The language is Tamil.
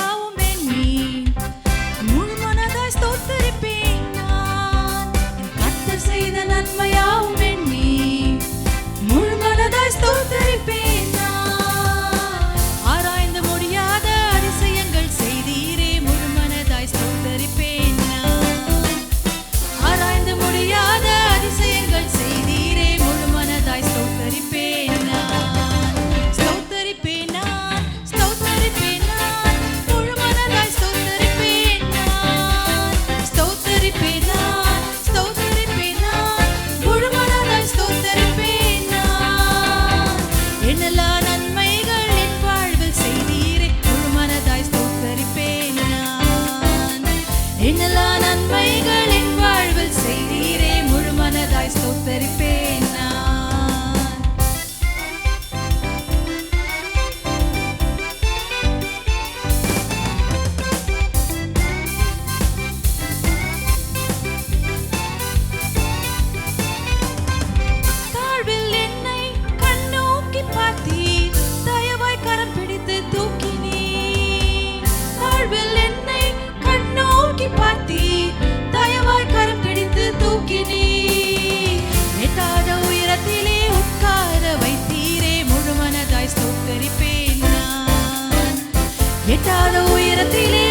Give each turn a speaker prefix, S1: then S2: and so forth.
S1: நன்மையாவும் எண்ணி முழு மனதாய் ஸ்தோத்தரிப்பேன் நான். என் கர்த்தர் செய்த நன்மையாவும் எண்ணி முழு மனதாய் ஸ்தோத்தரிப்பேன் நான். ஆராய்ந்து முடியாத அதிசயங்கள் செய்தீரே, முழு மனதாய் ஸ்தோத்தரிப்பேன் நான். ஆராய்ந்து முடியாத அதிசயங்கள் செய்தீரே, முழு மனதாய் ஸ்தோத்தரிப்பேன் நான். ஸ்தோத்தரிப்பேன் நான், ஸ்தோத்தரிப்பேன் நான், முழு மனதாய் ஸ்தோத்தரிப்பேன் நான். ஸ்தோத்தரிப்பேன் நான், ஸ்தோத்தரிப்பேன் நான், முழு மனதாய் ஸ்தோத்தரிப்பேன் நான். என்னெல்லா நன்மைகள் என் வாழ்வில் செய்தீரே, முழு மனதாய் ஸ்தோத்தரிப்பேன் நான். என்னெல்லா நன்மைகள் என் வாழ்வில் செய்தீரே, முழு மனதாய் ஸ்தோத்தரிப்பேன் நான். தாழ்வில் என்னை கண்ணோக்கி பார்த்தீர், தயவாய் கரம் பிடித்து தூக்கினீர். தாழ்வில் என்னை கண்ணோக்கி பார்த்தீர், தயவாய் கரம் பிடித்து தூக்கினீர். எட்டாத உயரத்திலே உட்கார வைத்தீரே, முழு மனதாய் ஸ்தோத்தரிப்பேன் நான். எட்டாத உயரத்திலே